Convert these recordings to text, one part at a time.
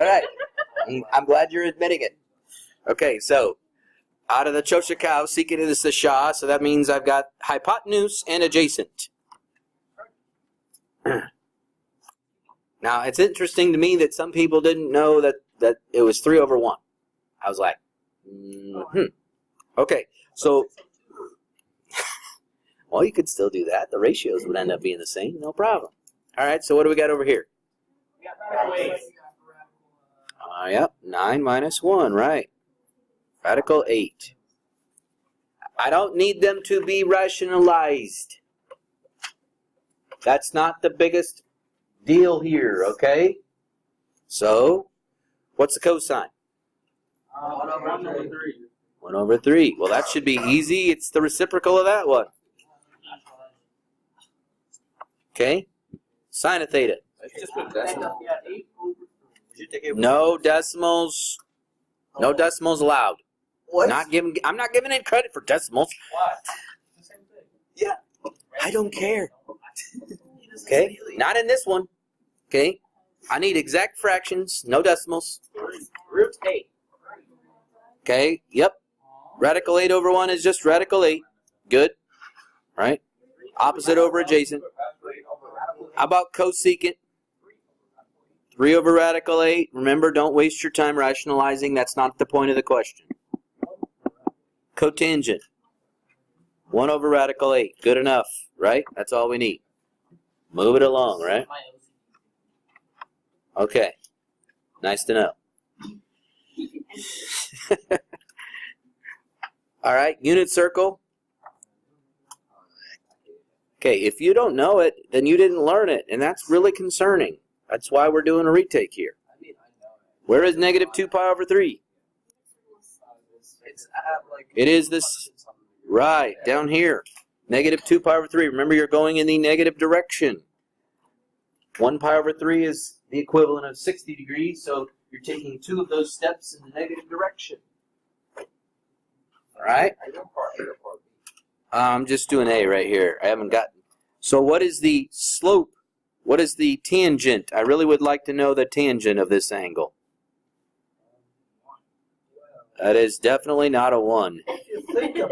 right. I'm glad you're admitting it. Okay, so out of the Choshikau, secant is the Shah, so that means I've got hypotenuse and adjacent. Now, it's interesting to me that some people didn't know that it was 3 over 1. I was like, Okay, so, well, you could still do that. The ratios would end up being the same, no problem. All right, so what do we got over here? Yep, 9 minus 1, right. Radical 8. I don't need them to be rationalized. That's not the biggest deal here, okay? So, what's the cosine? 1 over 3. 1 over 3. Well, that should be easy. It's the reciprocal of that one. Okay? Sine of theta. Let's just put decimal. No decimals. No decimals allowed. What? I'm not giving it credit for decimals. Why? It's the same thing. Yeah. I don't care. Okay? Not in this one. Okay? I need exact fractions, no decimals. Root 8. Okay? Yep. Radical 8 over 1 is just radical 8. Good. Right? Opposite over adjacent. How about cosecant? 3 over radical 8. Remember, don't waste your time rationalizing. That's not the point of the question. Cotangent. 1 over radical 8. Good enough, right? That's all we need. Move it along, right? Okay. Nice to know. All right, unit circle. Okay, if you don't know it, then you didn't learn it, and that's really concerning. That's why we're doing a retake here. Where is negative 2 pi over 3? It is this, right, down here. Negative 2 pi over 3. Remember, you're going in the negative direction. 1 pi over 3 is the equivalent of 60 degrees, so you're taking 2 of those steps in the negative direction. All right? I'm just doing A right here. I haven't gotten. So what is the slope? What is the tangent? I really would like to know the tangent of this angle. That is definitely not a 1.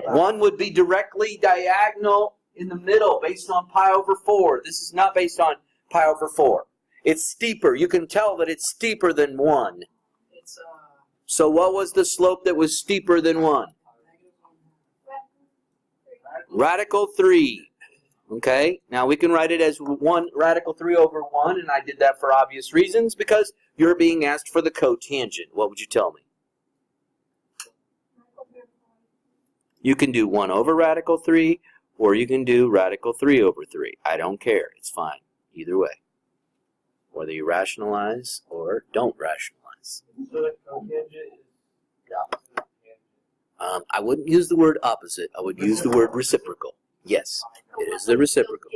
1 would be directly diagonal in the middle based on pi over 4. This is not based on pi over 4. It's steeper. You can tell that it's steeper than 1. So what was the slope that was steeper than 1? Radical 3. Okay, now we can write it as 1 radical 3 over 1, and I did that for obvious reasons because you're being asked for the cotangent. What would you tell me? You can do 1 over radical 3, or you can do radical 3 over 3. I don't care. It's fine. Either way. Whether you rationalize or don't rationalize. So the cotangent is the opposite of tangent. I wouldn't use the word opposite. I would use the word reciprocal. Yes, it is the reciprocal.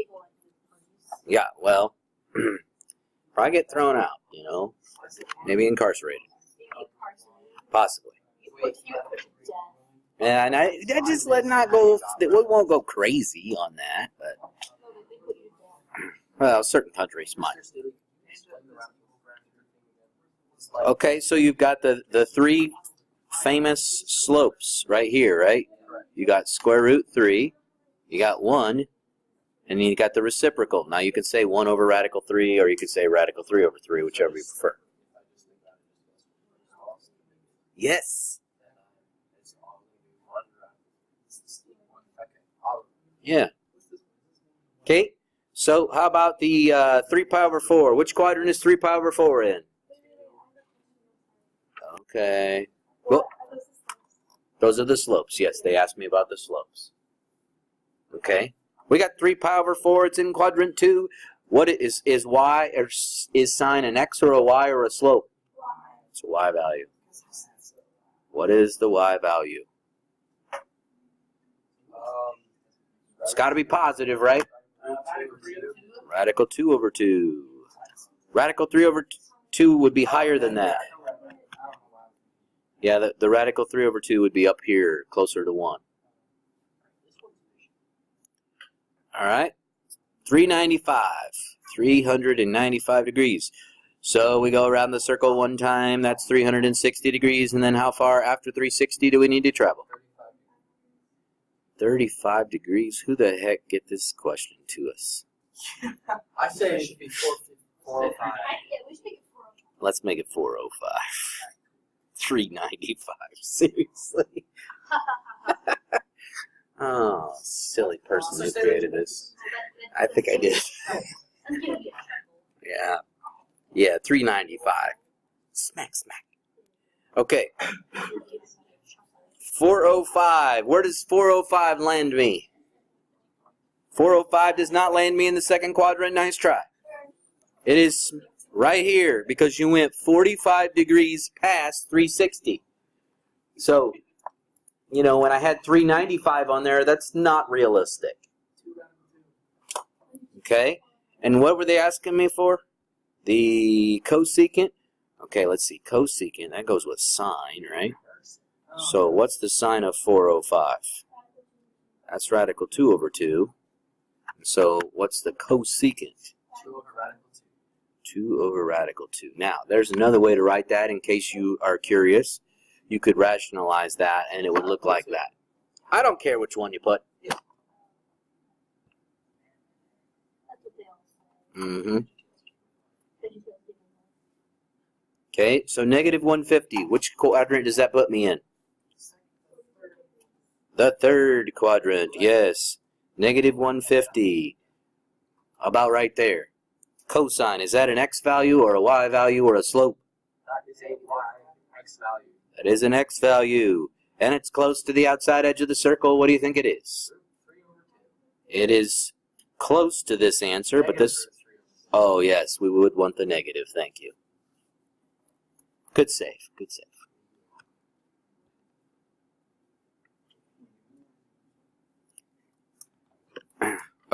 Yeah, well, probably get thrown out, you know. Maybe incarcerated. Possibly. And I just let not go, we won't go crazy on that, but, well, certain countries might. Okay, so you've got the 3 famous slopes right here, right? You got square root 3, you got 1, and then you got the reciprocal. Now you can say 1 over radical 3, or you could say radical 3 over 3, whichever you prefer. Yes. Yeah. Okay, so how about the 3 pi over 4? Which quadrant is 3 pi over 4 in? Okay. Well, those are the slopes. Yes, they asked me about the slopes. Okay. We got 3 pi over 4. It's in quadrant 2. What is y, or is sine an x or a y or a slope? It's a y value. What is the y value? It's got to be positive, right? Radical 2 over 2. Radical 3 over 2 would be higher than that. Yeah, the radical 3 over 2 would be up here, closer to 1. All right. 395 degrees. So we go around the circle one time. That's 360 degrees. And then how far after 360 do we need to travel? 35 degrees. Who the heck get this question to us? I say it should be 405. Let's make it 405. 395. Seriously. Oh, silly person who created this. I think I did. Yeah. Yeah, 395. Smack, smack. Okay. 405. Where does 405 land me? 405 does not land me in the second quadrant. Nice try. It is right here because you went 45 degrees past 360. So, you know, when I had 395 on there, that's not realistic. Okay? And what were they asking me for? The cosecant? Okay, let's see. Cosecant, that goes with sine, right? So what's the sine of 405? That's radical 2 over 2. So what's the cosecant? 2 over radical 2. 2 over radical 2. Now, there's another way to write that in case you are curious. You could rationalize that and it would look like that. I don't care which one you put. Mm-hmm. Okay, so negative 150. Which quadrant does that put me in? The third quadrant, yes. Negative 150. About right there. Cosine, is that an x value or a y value or a slope? That is a y x value. That is an x value. And it's close to the outside edge of the circle. What do you think it is? 3 over 2. It is close to this answer, but this... Oh, yes, we would want the negative. Thank you. Good save. Good save.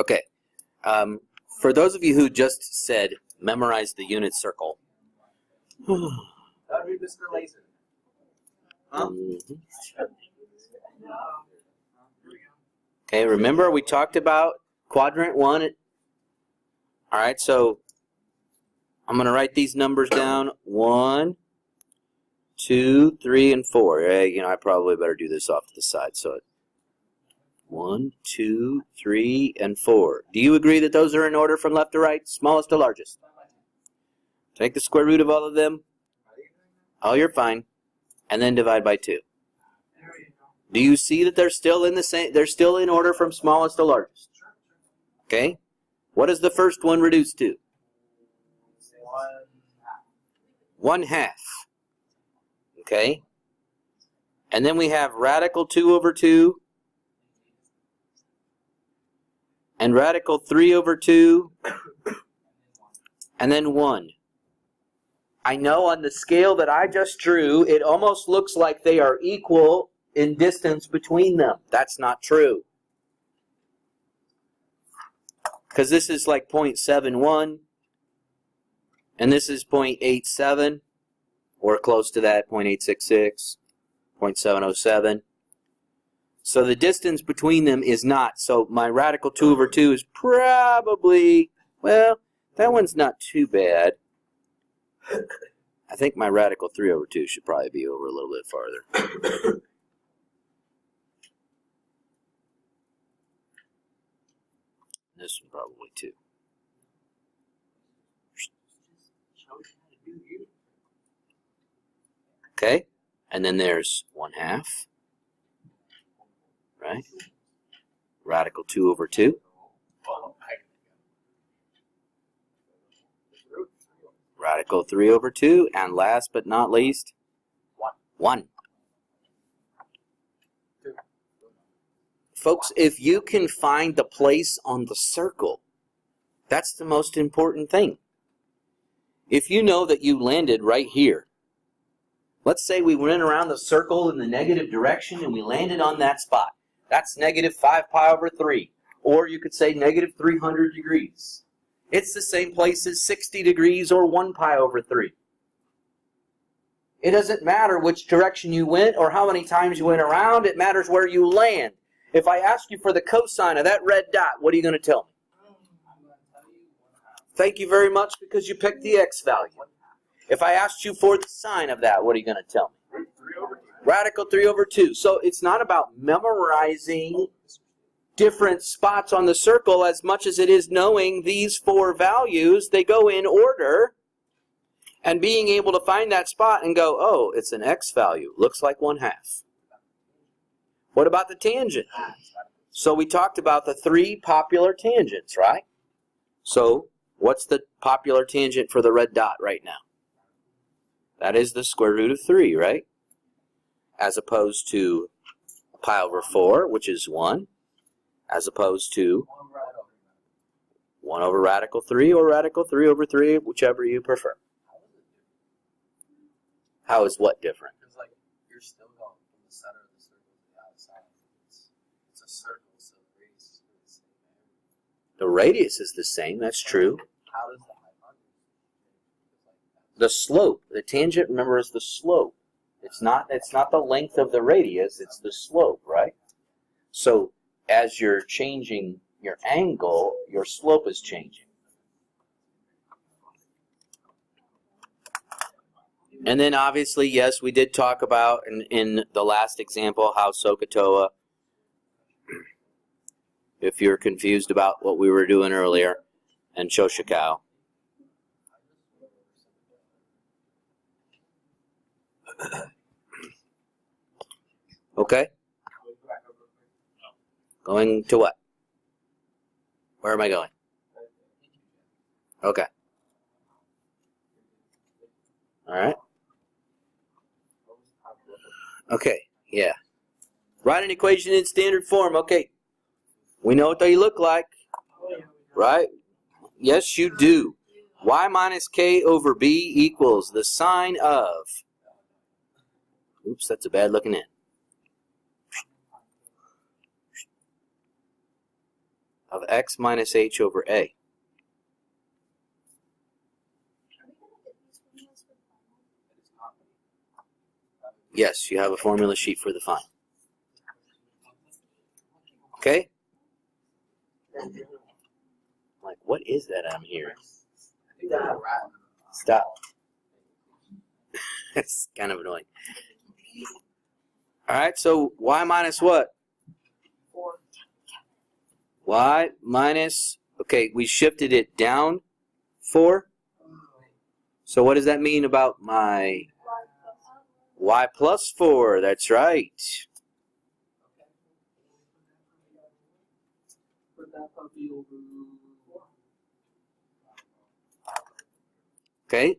Okay. For those of you who just said, memorize the unit circle. That would be Mr. Laser. Huh? Okay, remember we talked about quadrant 1. All right, so I'm going to write these numbers down. 1, 2, 3, and 4. You know, I probably better do this off to the side. So 1, 2, 3, and 4. Do you agree that those are in order from left to right, smallest to largest? Take the square root of all of them. Oh, you're fine. And then divide by 2. Do you see that they're still in the same? They're still in order from smallest to largest. Okay. What does the first one reduce to? 1/2. Okay. And then we have radical 2 over 2. And radical 3 over 2. And then 1. I know on the scale that I just drew, it almost looks like they are equal in distance between them. That's not true. Because this is like 0.71, and this is 0.87, or close to that, 0.866, 0.707. So the distance between them is not. So my radical 2 over 2 is probably, well, that one's not too bad. I think my radical 3 over 2 should probably be over a little bit farther. This one probably too. Okay, and then there's 1/2, right? Radical 2 over 2. Radical 3 over 2, and last but not least, 1. Folks, if you can find the place on the circle, that's the most important thing. If you know that you landed right here, let's say we went around the circle in the negative direction and we landed on that spot. That's negative 5 pi over 3. Or you could say negative 300 degrees. It's the same place as 60 degrees or 1 pi over 3. It doesn't matter which direction you went or how many times you went around. It matters where you land. If I ask you for the cosine of that red dot, what are you going to tell me? Thank you very much because you picked the x value. If I asked you for the sign of that, what are you going to tell me? Radical 3 over 2. So it's not about memorizing different spots on the circle as much as it is knowing these 4 values. They go in order, and being able to find that spot and go, oh, it's an x value. Looks like 1/2. What about the tangent? So we talked about the 3 popular tangents, right? So what's the popular tangent for the red dot right now? That is the square root of 3, right? As opposed to pi over 4, which is 1, as opposed to 1 over radical 3 or radical 3 over 3, whichever you prefer. How is what different? Because like you're still going from the center of the circle to the outside. It's a circle, so the radius is the same. The radius is the same, that's true. How does the hypotenuse change? The slope, the tangent, remember, is the slope. It's not the length of the radius, it's the slope, right? So as you're changing your angle, your slope is changing. And then obviously, yes, we did talk about in the last example how SOHCAHTOA, if you're confused about what we were doing earlier, and CHOSHIKAO. Okay? Going to what? Where am I going? Okay. All right. Okay, yeah. Write an equation in standard form. Okay. We know what they look like, right? Yes, you do. Y minus K over B equals the sine of, oops, that's a bad looking in, of X minus H over A. Yes, you have a formula sheet for the fine. Okay? Like, what is that I'm hearing? Stop. It's kind of annoying. All right, so y minus what? 4. Y minus, okay, we shifted it down 4. So what does that mean about my y plus 4? That's right. Okay.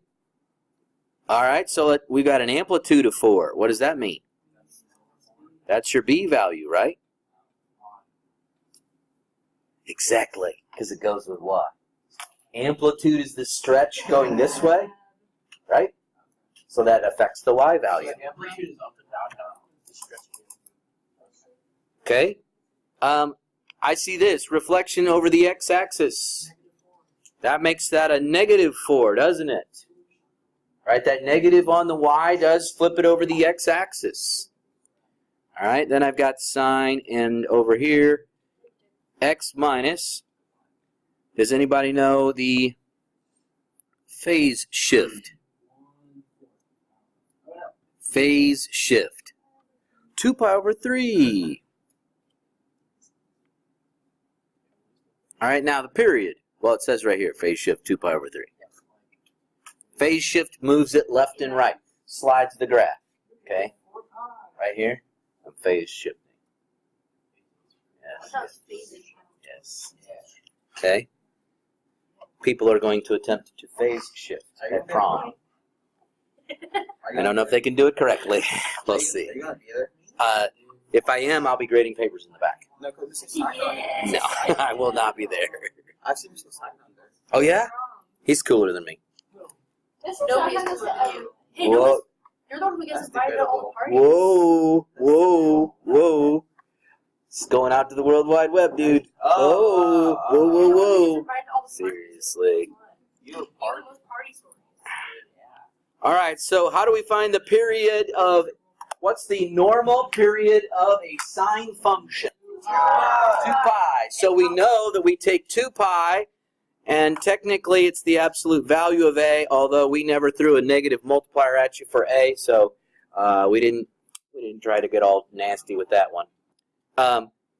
All right, so we got an amplitude of 4. What does that mean? That's your B value, right? Exactly, because it goes with y. Amplitude is the stretch going this way, right? So that affects the y value. Amplitude is up and down. Okay. I see this reflection over the x-axis. That makes that a -4, doesn't it? Right, that negative on the y does flip it over the x-axis. All right, then I've got sine, and over here, x minus. Does anybody know the phase shift? Phase shift. 2 pi over 3. All right, now the period. Well, it says right here, phase shift 2 pi over 3. Phase shift moves it left and right. Slides the graph. Okay? Right here, I'm phase shifting. Yes. Yes. Okay? People are going to attempt to phase shift at prom. I don't know if they can do it correctly. We'll see. Are you going to be there? If I am, I'll be grading papers in the back. No, because Mr. Sign on there. No, I will not be there. I've seen Mr. Sign on there. Oh, yeah? He's cooler than me. Nobody's cooler. Hey, Whoa, you're the one who gets invited to all the parties. whoa, whoa, whoa. It's going out to the World Wide Web, dude. Oh, whoa, whoa, You're the one who gets whoa. invited to all the parties. Seriously. You Even are. those party stories. All right, so how do we find the period of, what's the normal period of a sine function? 2 pi. So we know that we take 2 pi And technically, it's the absolute value of A, although we never threw a negative multiplier at you for A, so we didn't try to get all nasty with that one.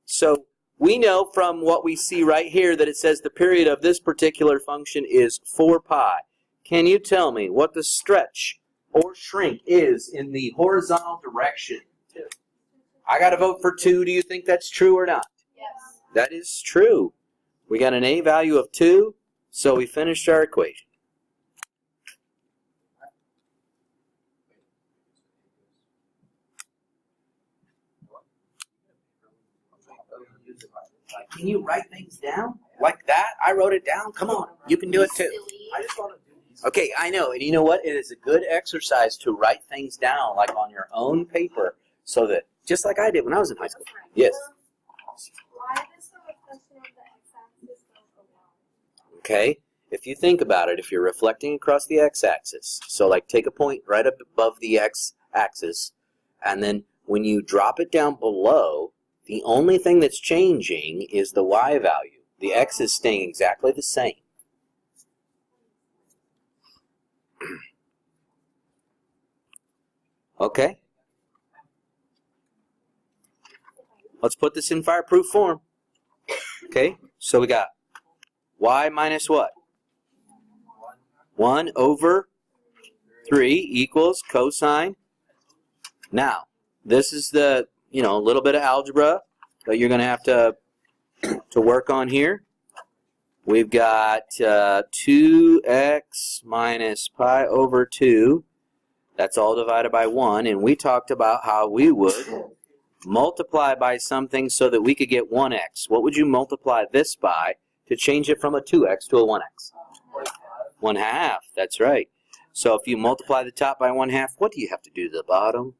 So we know from what we see right here that it says the period of this particular function is 4 pi. Can you tell me what the stretch or shrink is in the horizontal direction? 2. I got to vote for 2. Do you think that's true or not? Yes. That is true. We got an A value of 2, so we finished our equation. Can you write things down like that? I wrote it down. Come on, you can do it too. I just want to do these. Okay, I know. And you know what? It is a good exercise to write things down like on your own paper so that, just like I did when I was in high school. Yes. Why does the reflection of the x-axis go around? Okay, if you think about it, if you're reflecting across the x-axis, so like take a point right up above the x-axis, and then when you drop it down below, the only thing that's changing is the y value. The x is staying exactly the same. Okay? Let's put this in fireproof form. Okay? So we got y minus what? 1 over 3 equals cosine. Now, this is the, a little bit of algebra that you're going to have to work on here. We've got 2x minus pi over 2. That's all divided by 1. And we talked about how we would multiply by something so that we could get 1x. What would you multiply this by to change it from a 2x to a 1x? 1/2. That's right. So if you multiply the top by 1/2, what do you have to do to the bottom?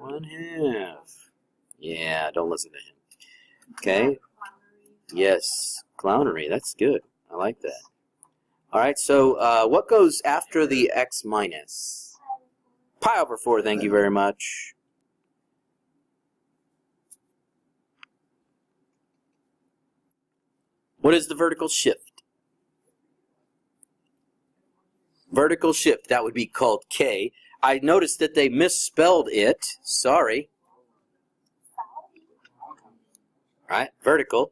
1/2. Yeah, don't listen to him. Okay. Yes, clownery. That's good. I like that. All right, so what goes after the x minus? Pi over 4, thank you very much. What is the vertical shift? Vertical shift, that would be called K. I noticed that they misspelled it. Sorry. All right, vertical.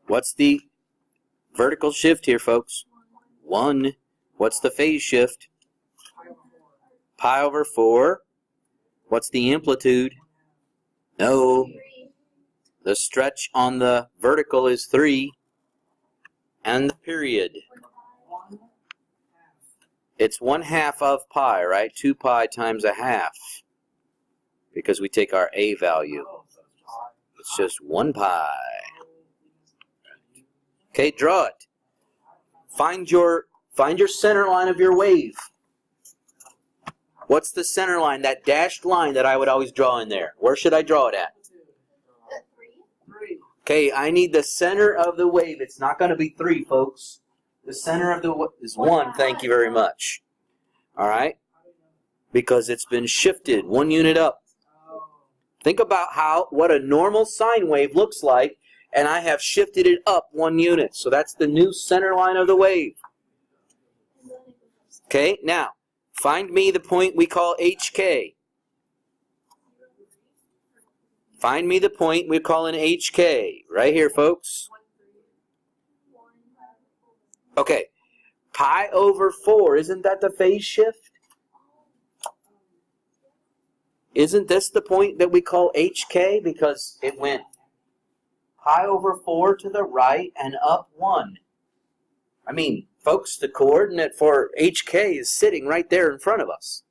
What's the vertical shift here, folks? 1. What's the phase shift? Pi over 4. What's the amplitude? No. The stretch on the vertical is 3. And the period. It's 1/2 of pi, right? 2 pi times 1/2. Because we take our A value. It's just 1 pi. Okay, draw it. Find your center line of your wave. What's the center line? That dashed line that I would always draw in there. Where should I draw it at? 3. Okay, I need the center of the wave. It's not going to be 3, folks. The center of the wave is 1. Thank you very much. All right? Because it's been shifted 1 unit up. Think about what a normal sine wave looks like, and I have shifted it up 1 unit. So that's the new center line of the wave. Okay, now, find me the point we call HK. Find me the point we call an HK. Right here, folks. Okay, pi over 4, isn't that the phase shift? Isn't this the point that we call HK? Because it went pi over 4 to the right and up 1. I mean, folks, the coordinate for HK is sitting right there in front of us.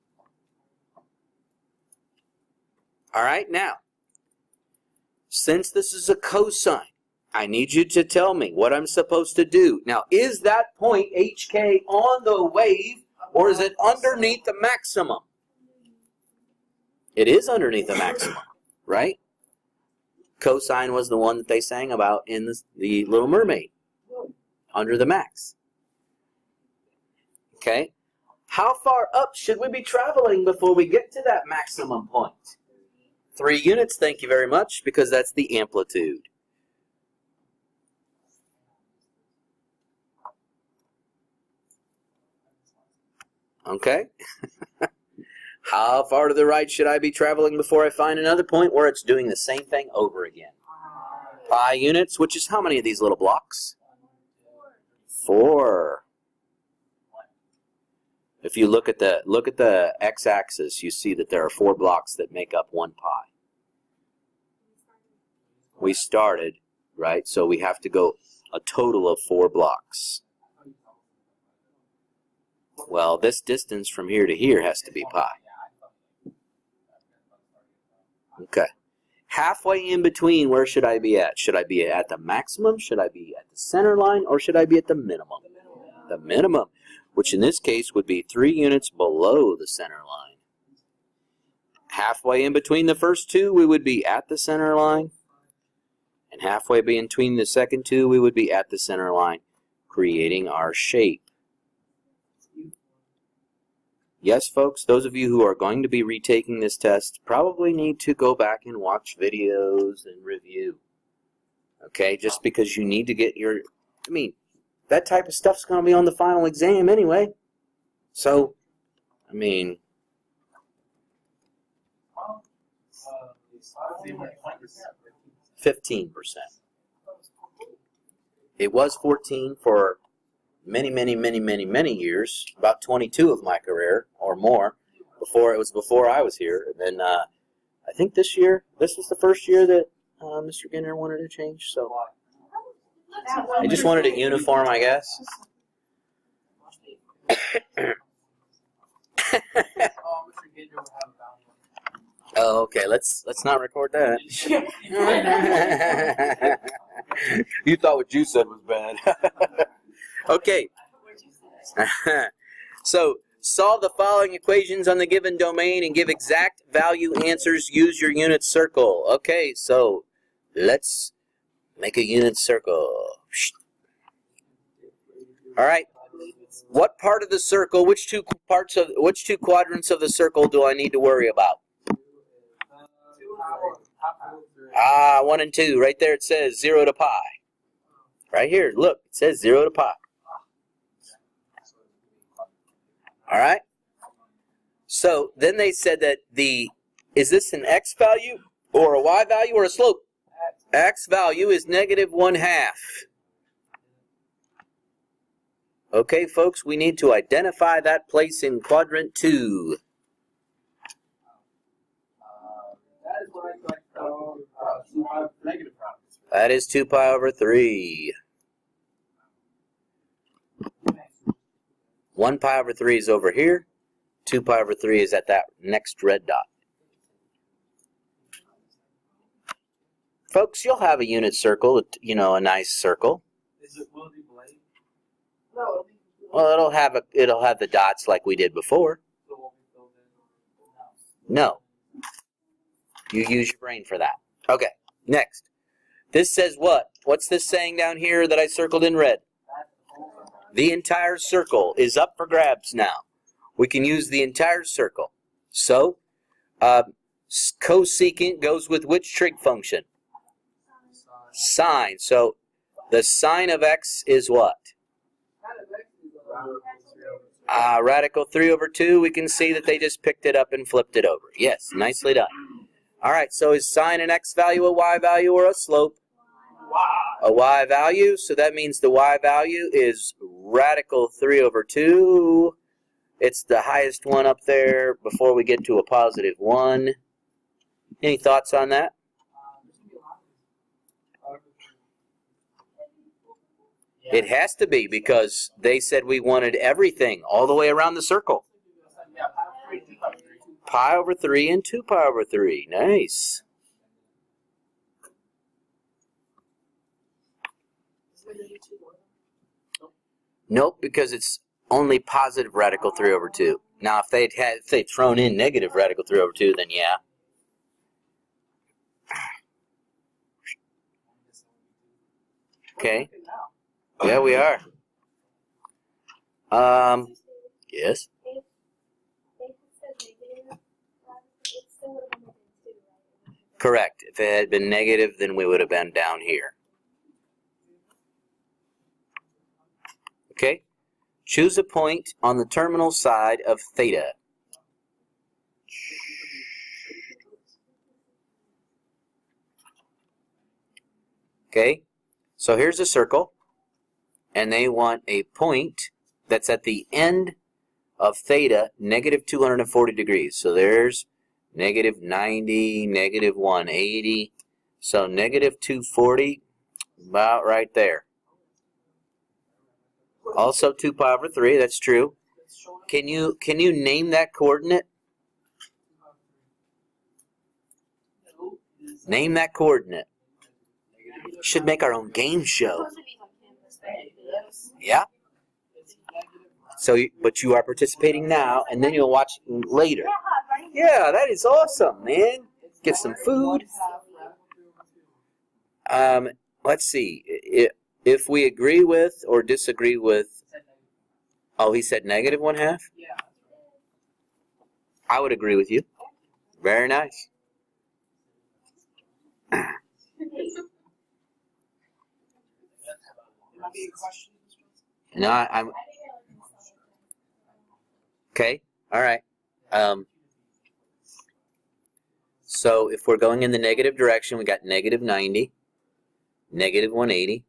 All right, now, since this is a cosine, I need you to tell me what I'm supposed to do. Now, is that point HK on the wave, or is it underneath the maximum? It is underneath the maximum, right? Cosine was the one that they sang about in the Little Mermaid, under the max. Okay? How far up should we be traveling before we get to that maximum point? 3 units, thank you very much, because that's the amplitude. Okay? How far to the right should I be traveling before I find another point where it's doing the same thing over again? Pi units, which is how many of these little blocks? 4. If you look at the x-axis, you see that there are 4 blocks that make up 1 pi. We started, right? So we have to go a total of 4 blocks. Well, this distance from here to here has to be pi. Okay. Halfway in between, where should I be at? Should I be at the maximum? Should I be at the center line? Or should I be at the minimum? The minimum, which in this case would be 3 units below the center line. Halfway in between the first 2, we would be at the center line. And halfway between the second 2, we would be at the center line, creating our shape. Yes, folks, those of you who are going to be retaking this test probably need to go back and watch videos and review. Okay, just because you need to get your, that type of stuff's going to be on the final exam anyway. So, 15%. It was 14 for many years, about 22 of my career or more, before I was here. And then I think this was the first year that Mr. Ginner wanted to change. So I just wanted it uniform, I guess. Oh, okay. Let's not record that. You thought what you said was bad. Okay. So solve the following equations on the given domain and give exact value answers. Use your unit circle. Okay, so let's make a unit circle. All right. What part of the circle, which two quadrants of the circle do I need to worry about? 1 and 2. Right there it says 0 to pi. Right here, look, it says 0 to pi. All right? So then they said that is this an x value or a y value or a slope? X value is -1/2. Okay, folks, we need to identify that place in quadrant 2. That is 2 pi over 3. 1 pi over 3 is over here. 2 pi over 3 is at that next red dot. Folks, you'll have a unit circle, a nice circle. Will it be blade? Well, it'll have the dots like we did before. So it won't be filled in? No. You use your brain for that. Okay, next. This says what? What's this saying down here that I circled in red? The entire circle is up for grabs now. We can use the entire circle. So, cosecant goes with which trig function? Sine. So, the sine of x is what? Radical 3 over 2. We can see that they just picked it up and flipped it over. Yes, nicely done. All right, so is sine an x value, a y value, or a slope? A y value, so that means the y value is radical 3 over 2. It's the highest one up there before we get to a positive 1. Any thoughts on that? It has to be because they said we wanted everything all the way around the circle. Pi over 3 and 2 pi over 3. Nice. Nope, because it's only positive radical 3 over 2. Now, if they'd thrown in negative radical 3 over 2, then yeah. Okay. Yeah, we are. Yes. Correct. If it had been negative, then we would have been down here. Okay? Choose a point on the terminal side of theta. Okay? So here's a circle, and they want a point that's at the end of theta, negative 240 degrees. So there's negative 90, negative 180. So negative 240, about right there. Also 2 pi over 3, that's true. Can you name that coordinate? Name that coordinate. Should make our own game show. Yeah? So, but you are participating now, and then you'll watch later. Yeah, that is awesome, man. Get some food. Let's see. If we agree with or disagree with... Oh, he said negative 1/2? I would agree with you. Very nice. No, I'm... Okay, all right. So if we're going in the negative direction, we got negative 90, negative 180,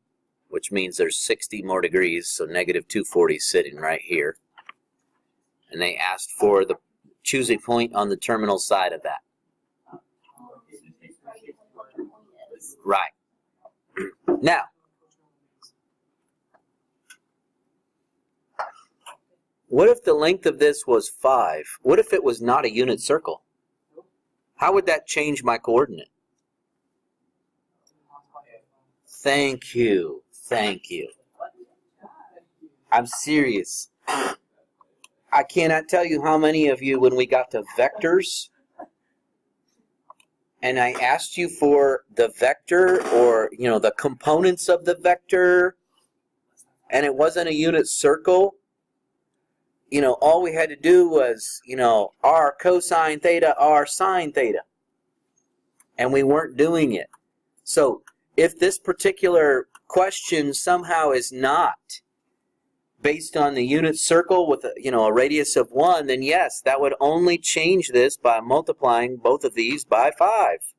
which means there's 60 more degrees, so negative 240 is sitting right here. And they asked for the choose a point on the terminal side of that. Right. Now, what if the length of this was 5? What if it was not a unit circle? How would that change my coordinate? Thank you. Thank you. I'm serious. I cannot tell you how many of you, when we got to vectors, and I asked you for the vector or, the components of the vector, and it wasn't a unit circle, all we had to do was, r cosine theta, r sine theta. And we weren't doing it. So if this particular question somehow is not based on the unit circle with a radius of 1, then yes, that would only change this by multiplying both of these by 5.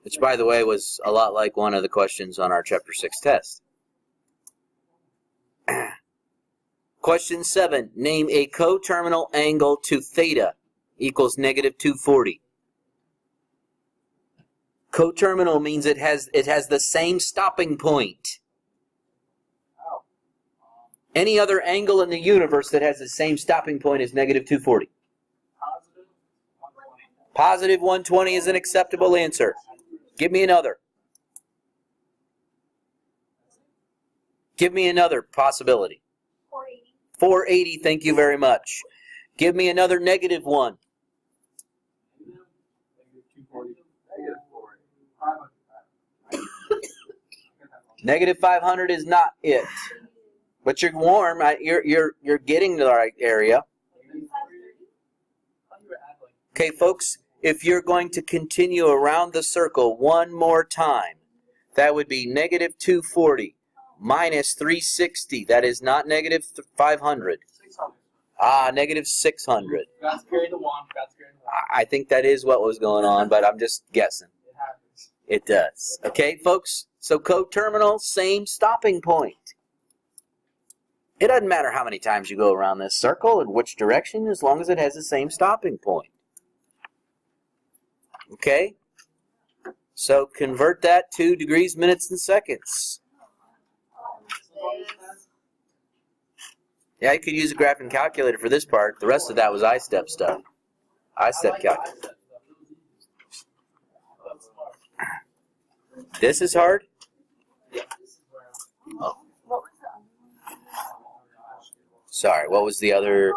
Which, by the way, was a lot like one of the questions on our Chapter 6 test. Question 7. Name a coterminal angle to theta equals negative 240. Coterminal means it has the same stopping point. Any other angle in the universe that has the same stopping point is negative 240. Positive 120 is an acceptable answer. Give me another. Give me another possibility. 480. 480, thank you very much. Give me another negative one. Negative 500 is not it. But you're warm. You're getting to the right area. Okay, folks, if you're going to continue around the circle one more time, that would be negative 240 minus 360. That is not negative 500. 600. Negative 600. God's carried the wand. God's carried the wand. I think that is what was going on, but I'm just guessing. It happens. It does. Okay, folks? So coterminal, same stopping point. It doesn't matter how many times you go around this circle and which direction, as long as it has the same stopping point. Okay? So convert that to degrees, minutes, and seconds. Yeah, you could use a graphing calculator for this part. The rest of that was I-step stuff. I-step calculator. This is hard? Oh. Sorry, what was the other?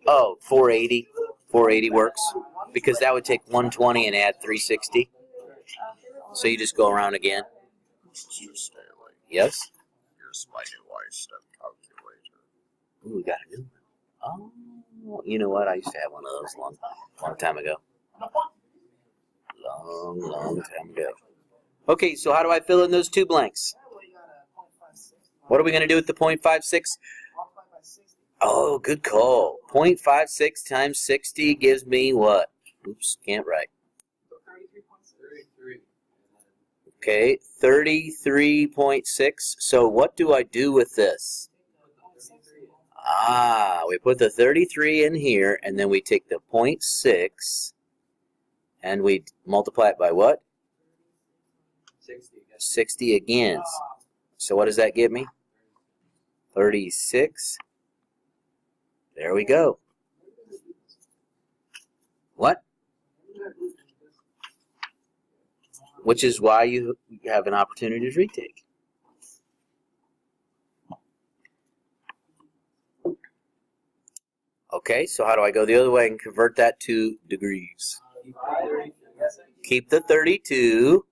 Oh, 480. 480 works. Because that would take 120 and add 360. So you just go around again. Yes? Here's my new I-step calculator. Ooh, we got a new one. Oh, you know what? I used to have one of those long time ago. Long time ago. Okay, so how do I fill in those two blanks? What are we going to do with the 0.56? Oh, good call. 0.56 times 60 gives me what? Oops, can't write. Okay, 33.6. So what do I do with this? We put the 33 in here, and then we take the 0.6, and we multiply it by what? 60 again. So what does that give me? 36. There we go. What? Which is why you have an opportunity to retake. Okay, so how do I go the other way and convert that to degrees? Keep the 32,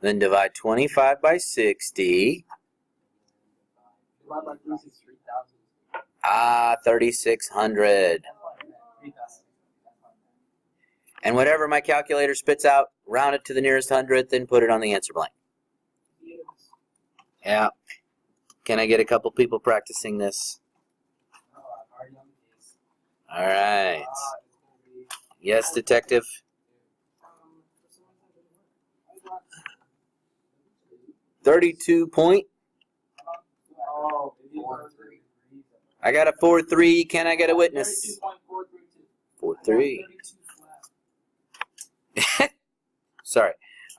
then divide 25 by 60. 3,600. And whatever my calculator spits out, round it to the nearest hundredth and put it on the answer blank. Yeah. Can I get a couple people practicing this? All right. Yes, detective. .32. I got a 4.3. Can I get a witness? 4.3. Sorry.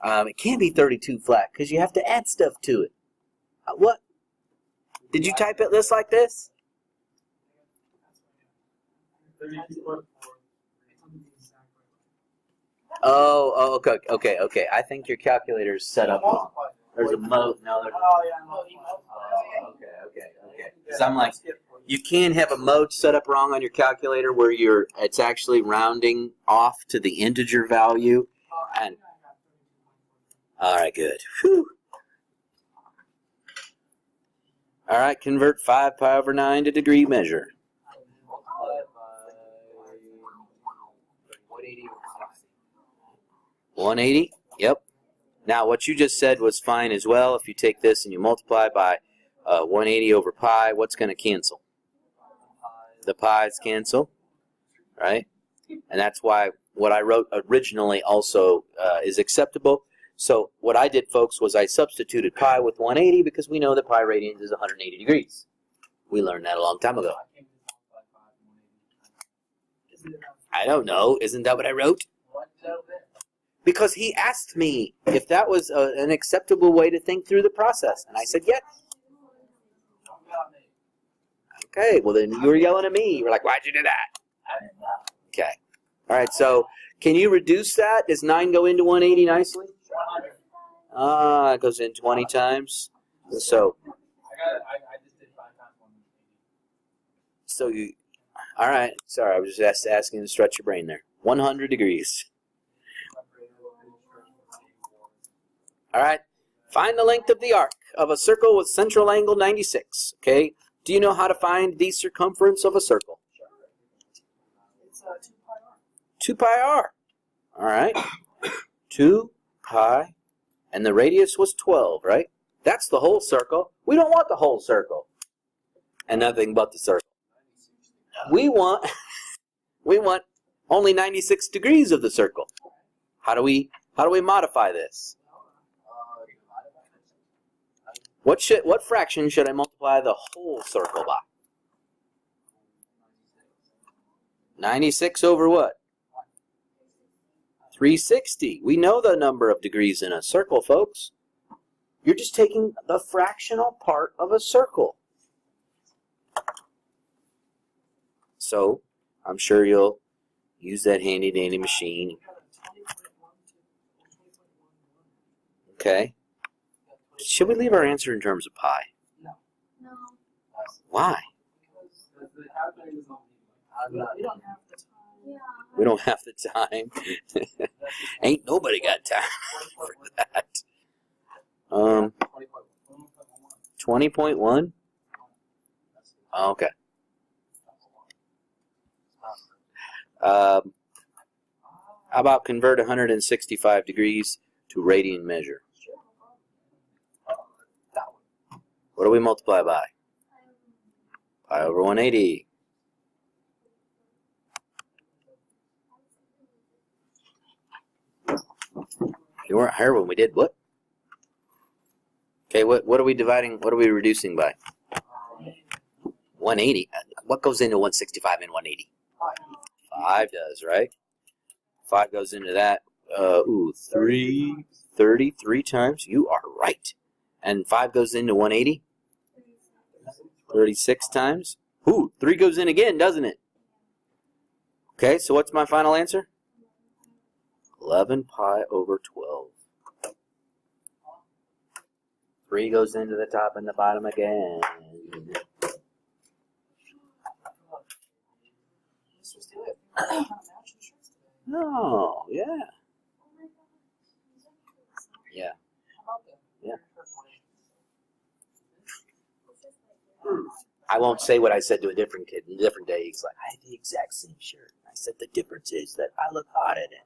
It can't be 32 flat because you have to add stuff to it. What? Did you type it list like this? Oh, okay. I think your calculator's set up wrong. There's a mode. No, there's. Oh, okay. Because I'm like, you can't have a mode set up wrong on your calculator where it's actually rounding off to the integer value. And all right, good. Whew. All right, convert 5 pi over 9 to degree measure. 180. Yep. Now, what you just said was fine as well. If you take this and you multiply by 180 over pi, what's going to cancel? The pi's cancel, right? And that's why what I wrote originally also is acceptable. So what I did, folks, was I substituted pi with 180 because we know that pi radians is 180 degrees. We learned that a long time ago. I don't know. Isn't that what I wrote? Because he asked me if that was an acceptable way to think through the process. And I said, yes. Okay, well then you were yelling at me. You were like, why'd you do that? Okay. All right, so can you reduce that? Does 9 go into 180 nicely? It goes in 20 times. So you, all right, sorry, I was just asking to stretch your brain there. 100 degrees. All right, find the length of the arc of a circle with central angle 96. Okay, do you know how to find the circumference of a circle? It's 2 pi r. 2 pi r. All right, 2 pi, and the radius was 12, right? That's the whole circle. We don't want the whole circle and nothing but the circle. We want only 96 degrees of the circle. How do we modify this? What fraction should I multiply the whole circle by? 96 over what? 360. We know the number of degrees in a circle, folks. You're just taking the fractional part of a circle. So, I'm sure you'll use that handy-dandy machine. Okay. Should we leave our answer in terms of pi? No. No. Why? Because the calculator is not we don't have the time. Yeah. We don't have the time. Ain't nobody got time for that. 20.1? Okay. How about convert 165 degrees to radian measure? What do we multiply by? Pi over 180. You weren't here when we did what? Okay, what are we dividing? What are we reducing by? 180. What goes into 165 and 180? 5 does, right? 5 goes into that. 33 times. You are right. And 5 goes into 180? 36 times. 3 goes in again, doesn't it? Okay, so what's my final answer? 11 pi over 12. 3 goes into the top and the bottom again. Oh, yeah. Yeah. Yeah. I won't say what I said to a different kid in a different day. He's like, I had the exact same shirt. I said the difference is that I look hot in it.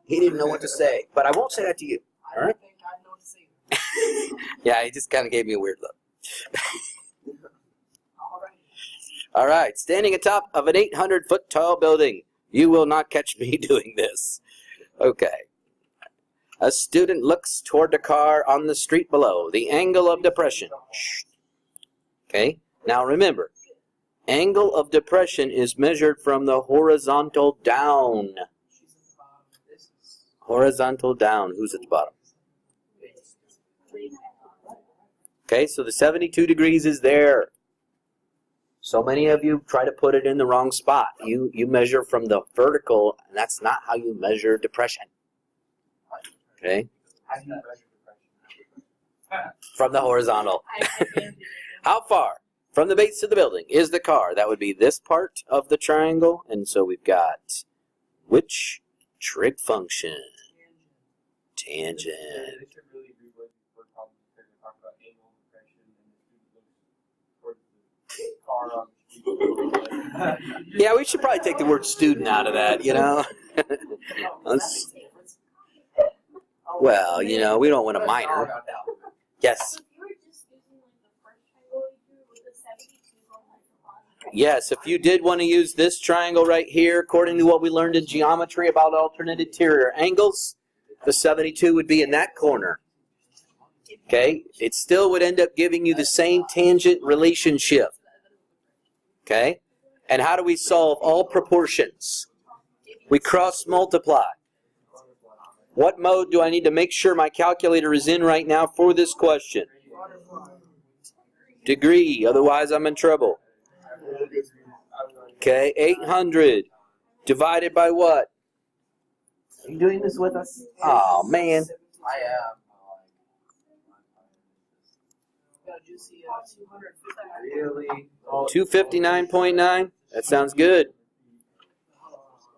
He didn't know what to say, but I won't say that to you. All right? Yeah, he just kind of gave me a weird look. All right, standing atop of an 800-foot tall building. You will not catch me doing this. Okay. A student looks toward the car on the street below. The angle of depression. Okay, now remember, angle of depression is measured from the horizontal down. Horizontal down. Who's at the bottom? Okay, so the 72 degrees is there. So many of you try to put it in the wrong spot. You measure from the vertical, and that's not how you measure depression. Okay? From the horizontal. How far from the base of the building is the car? That would be this part of the triangle. And so we've got which trig function? Tangent. Yeah, we should probably take the word student out of that, you know. Well, you know, we don't want a minor. Yes. Yes, if you did want to use this triangle right here, according to what we learned in geometry about alternate interior angles, the 72 would be in that corner. Okay? It still would end up giving you the same tangent relationship. Okay? And how do we solve all proportions? We cross multiply. What mode do I need to make sure my calculator is in right now for this question? Degree, otherwise I'm in trouble. Okay, 800 divided by what? Are you doing this with us? Oh, man. I am. 259.9? That sounds good.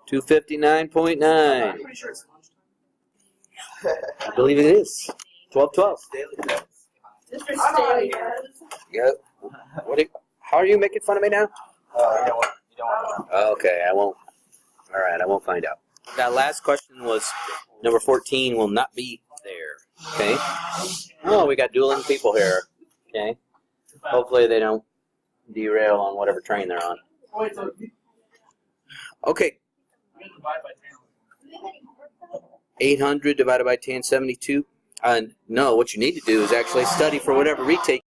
259.9. I believe it is. 1212. Yep. How are you making fun of me now? You don't want to. Okay, I won't. All right, I won't find out. That last question was number 14 will not be there. Okay. Oh, we got dueling people here. Okay. Hopefully they don't derail on whatever train they're on. Okay. 800 divided by 1072. No, what you need to do is actually study for whatever retake